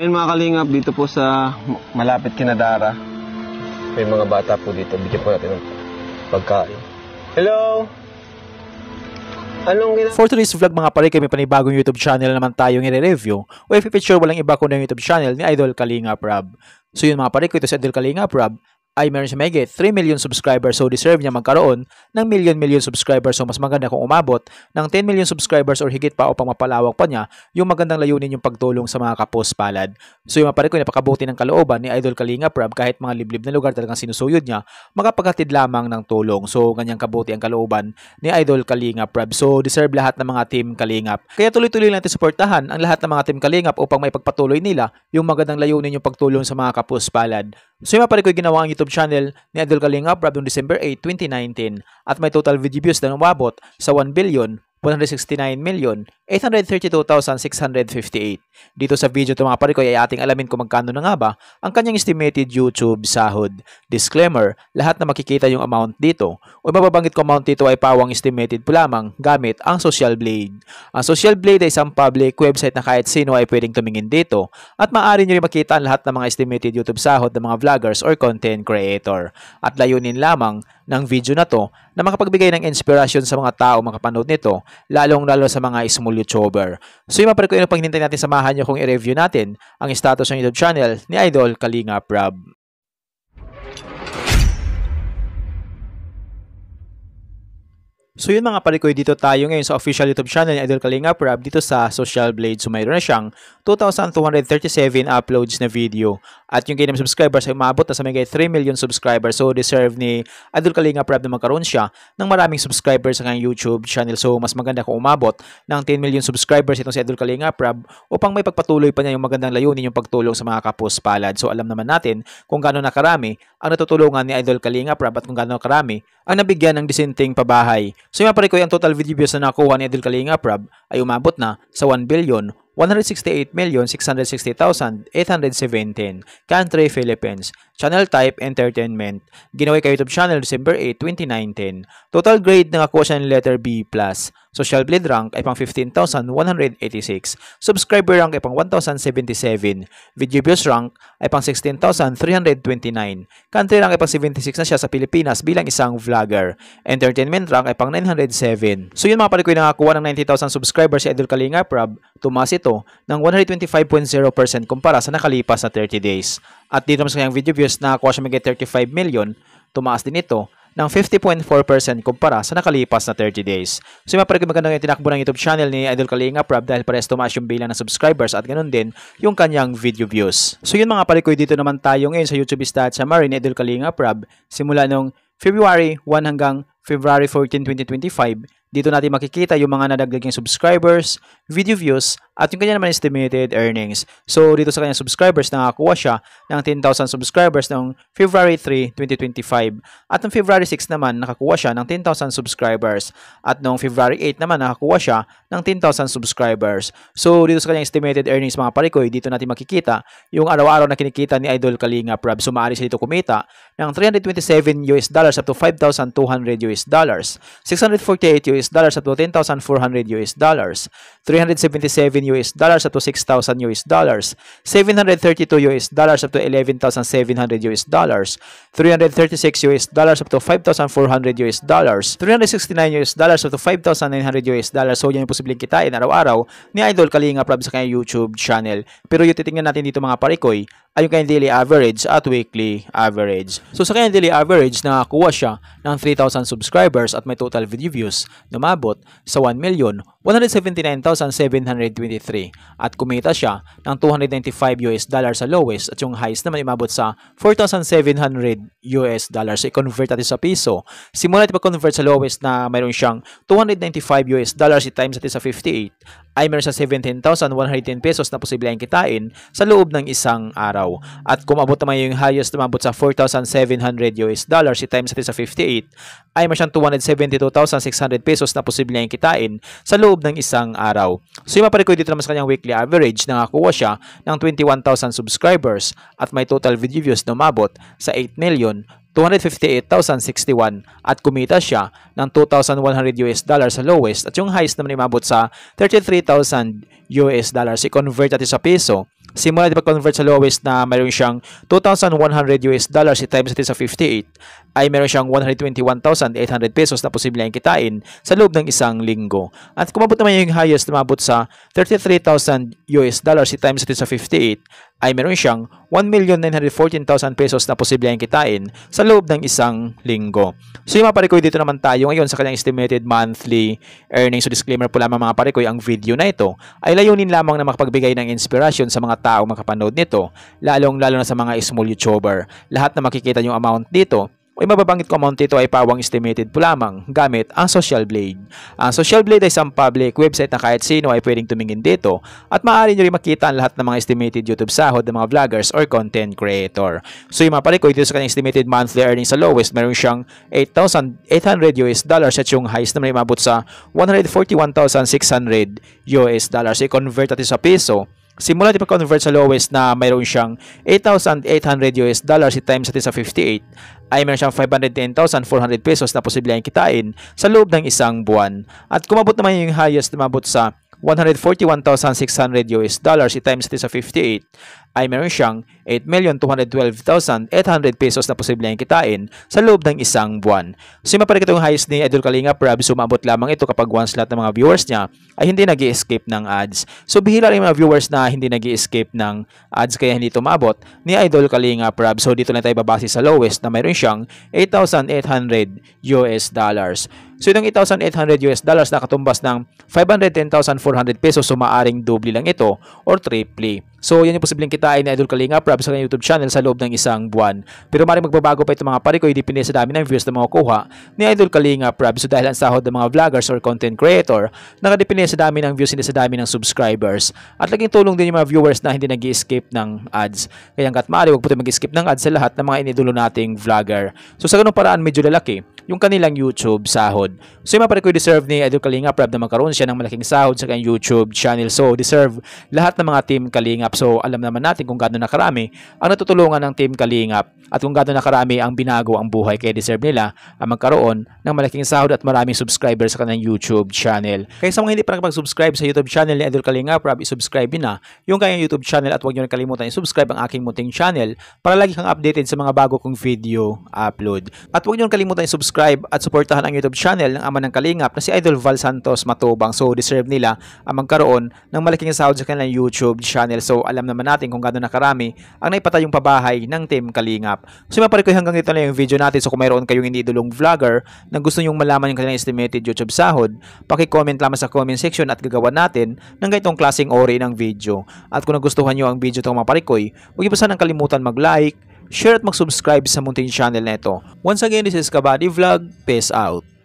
Ayun mga kalingap, dito po sa malapit kina Dara. May mga bata po dito. Bigyan po natin ng pagkain. Hello! For today's vlog mga pare, may panibagong YouTube channel naman tayong i-review o i-feature walang iba kundi yung YouTube channel ni Idol Kalingap Rob. So yun mga pare, ito si Idol Kalingap Rob ay meron siya mahigit 3 million subscribers, so deserve niya magkaroon ng million subscribers. So mas maganda kung umabot ng 10 million subscribers or higit pa upang mapalawak pa niya yung magandang layunin yung pagtulong sa mga kapos palad. So yung mga pare ko, napakabuti ng kalooban ni Idol Kalingap Rob, kahit mga liblib na lugar talagang sinusuyod niya, makapaghatid lamang ng tulong. So ganyang kabuti ang kalooban ni Idol Kalingap Rob. So deserve lahat ng mga team Kalingap. Kaya tuloy-tuloy natin suportahan ang lahat ng mga team Kalingap upang may pagpatuloy nila yung magandang layunin yung pagtulong sa mga kapos palad. So yung mga pare ko, ginawa ang YouTube channel ni Idol Kalingap Rob noong December 8, 2019 at may total video views na umabot sa 1,169,832,658. Dito sa video ito mga pare ko ay ating alamin kung magkano na nga ba ang kanyang estimated YouTube sahod. Disclaimer, lahat na makikita yung amount dito o mababanggit ko amount dito ay pawang estimated po lamang gamit ang Social Blade. Ang Social Blade ay isang public website na kahit sino ay pwedeng tumingin dito at maaari nyo rin makita ang lahat ng mga estimated YouTube sahod ng mga vloggers or content creator. At layunin lamang ng video na to na makapagbigay ng inspirasyon sa mga tao makapanood nito, lalong-lalo sa mga small YouTuber. So yung mga pare ko, yung paghintay natin, samahan nyo kung i-review natin ang status ng YouTube channel ni Idol Kalingap Rob. So yun mga pare ko, dito tayo ngayon sa official YouTube channel ni Idol Kalingap Rob dito sa Social Blade. So mayroon na siyang 2,237 uploads na video. At yung kanyang subscribers ay umabot na sa may 3 million subscribers. So deserve ni Idol Kalingap Rob na magkaroon siya ng maraming subscribers sa kanyang YouTube channel. So mas maganda kung umabot ng 10 million subscribers itong si Idol Kalingap Rob upang may pagpatuloy pa niya yung magandang layunin yung pagtulong sa mga kapos palad. So alam naman natin kung gaano na karami ang natutulungan ni Idol Kalingap Rob at kung gaano karami ang nabigyan ng disenteng pabahay. So yung pare ko, yung total video views na nakuha ni Idol Kalingap Rob ay umabot na sa 1,168,660,817. Country, Philippines. Channel type, entertainment. Ginawa kay YouTube channel December 8, 2019. Total grade na nakuha siya ng letter B+. Social Blade rank ay pang 15,186. Subscriber rank ay pang 1,077. Video views rank ay pang 16,329. Country rank ay pang 76 na siya sa Pilipinas bilang isang vlogger. Entertainment rank ay pang 907. So yun mga pare ko, yung nakakuha ng 90,000 subscribers si Idol Kalingap Rob, tumaas ito ng 125.0% kumpara sa nakalipas na 30 days. At dito naman sa kanyang video views, nakakuha siya may 35 million, tumaas din ito ng 50.4% kumpara sa nakalipas na 30 days. So yung mga pare ko, magandang yung tinakbo ng YouTube channel ni Idol Kalingap Rob dahil parehas tumaas yung bilang ng subscribers at ganoon din yung kanyang video views. So yun mga pare ko, dito naman tayo ngayon sa YouTube stats summary ni Idol Kalingap Rob simula nung February 1 hanggang February 14, 2025. Dito natin makikita yung mga nadagdagang subscribers, video views, at yung kanya naman estimated earnings. So, dito sa kanyang subscribers, nakakuha siya ng 10,000 subscribers noong February 3, 2025. At noong February 6 naman, nakakuha siya ng 10,000 subscribers. At noong February 8 naman, nakakuha siya ng 10,000 subscribers. So, dito sa kanyang estimated earnings mga parikoy, dito natin makikita yung araw-araw na kinikita ni Idol Kalingap Rob. So, maaari siya dito kumita ng $327 up to $5,200 $648 up to $10,400 $377 up to $6,000 $732 up to $11,700 $336 up to $5,400 $369 up to $5,900. So yan yung posibleng kitain araw-araw ni Idol Kalingap Rob sa kanyang YouTube channel. Pero yung titingnan natin dito mga parikoy ay yung kanyang daily average at weekly average. So sa kanyang daily average, nakakuha siya ng 3,000 subscribers at may total video views na umabot sa 1,179,723 at kumita siya ng $295 sa lowest at yung highest naman umabot sa $4,700. So i-convert natin sa piso. Simula natin pag-convert sa lowest na mayroon siyang $295 i-times natin sa 58 ay meron sa 17,110 pesos na posibleng kitain sa loob ng isang araw. At kung abot naman yung highest na umabot sa $4,700 i-times natin sa 58 ay meron siyang 272,600 pesos na posibleng kitain sa loob ng isang araw. So yung maparikoy dito naman sa kanyang weekly average, nakakuha siya ng 21,000 subscribers at may total video views na umabot sa 8,258,061 at kumita siya ng $2,100 sa lowest at yung highest naman umabot sa $33,000. I-convert natin sa piso. Simula di pag-convert sa lowest na mayroon siyang $2,100 i-times natin sa 58 ay meron siyang 121,800 pesos na posibleng kitain sa loob ng isang linggo. At kung mabot naman yung highest na mabot sa $33,000 i-times natin sa 58 ay meron siyang 1,914,000 pesos na posibleng kitain sa loob ng isang linggo. So yung mga parikoy, dito naman tayo ngayon sa kanyang estimated monthly earnings. So disclaimer po lamang mga parikoy, ang video na ito ay layunin lamang na makapagbigay ng inspirasyon sa mga tao makapanood nito, lalong-lalo na sa mga small YouTuber. Lahat na makikita yung amount dito o mababanggit ko amount dito ay pawang estimated po lamang gamit ang Social Blade. Ang Social Blade ay isang public website na kahit sino ay pwedeng tumingin dito at maaari nyo rin makita ang lahat ng mga estimated YouTube sahod ng mga vloggers or content creator. So yung mga parikoy, dito sa kanyang estimated monthly earnings sa lowest, meron siyang $8,800 at yung highest na may mabot sa $141,600. So i-convert natin sa piso. Simula di pag-convert sa lowest na mayroon siyang $8,800 i-times natin sa 58 ay mayroon siyang 510,400 pesos na posibleng kitain sa loob ng isang buwan. At kung mabot naman yung highest na mabot sa $141,600 i-times natin sa 58 ay meron siyang 8,212,800 pesos na posibleng kitain sa loob ng isang buwan. So yung maparik itong highest ni Idol Kalinga Prab, sumabot lamang ito kapag once lahat ng mga viewers niya ay hindi nag-i-escape ng ads. So bihira rin mga viewers na hindi nag-i-escape ng ads kaya hindi ito maabot ni Idol Kalinga Prab. So dito na tayo babase sa lowest na mayroon siyang $8,800. So itong $8,800 na katumbas ng 510,400 pesos, so maaring doble lang ito or triple. So yan yung posibleng kitain ni Idol Kalinga Prab sa kanyang YouTube channel sa loob ng isang buwan. Pero maaaring magbabago pa itong mga parikoy, depende sa dami ng views na makukuha ni Idol Kalinga Prab. So dahil ang sahod ng mga vloggers or content creator nakadepende sa dami ng views, hindi sa dami ng subscribers. At laging tulong din yung mga viewers na hindi nag-i-escape ng ads. Kaya hanggat maaari, huwag po tayo mag-skip ng ads sa lahat ng mga inidulo nating vlogger. So sa ganung paraan, medyo lalaki yung kanilang YouTube sahod. So yung mga parikoy, deserve ni Idol Kalinga Prab na magkaroon siya ng malaking sahod sa kanyang YouTube channel. So deserve lahat ng mga team Kalingap. So alam naman natin kung gaano na karami ang natutulungan ng team Kalingap at kung gaano na karami ang binago ang buhay, kaya deserve nila ang magkaroon ng malaking sahod at maraming subscribers sa kanilang YouTube channel. Kaya sa mga hindi pa nakapag-subscribe sa YouTube channel ni Idol Kalinga Prab, i-subscribe nyo na yung kanyang YouTube channel at huwag nyo rin kalimutan i-subscribe ang aking munting channel para lagi kang updated sa mga bago kong video upload. At huwag nyo rin kalimutan i-subscribe at suportahan ang YouTube channel ng ama ng Kalingap na si Idol Val Santos Matubang. So deserve nila ang magkaroon ng malaking sahod sa kanilang YouTube channel. So alam naman natin kung gaano na karami ang naipatayong pabahay ng team Kalingap. So maparikoy, hanggang dito na yung video natin. So kung mayroon kayong iniidolong vlogger na gusto nyong malaman yung kanilang estimated YouTube sahod, paki-comment lamang sa comment section at gagawa natin ng ganitong klaseng ori ng video. At kung nagustuhan nyo ang video itong maparikoy, huwag niyo pa sanang kalimutan mag-like, share at mag-subscribe sa munting channel na ito. Once again, this is Kabady Vlog. Peace out.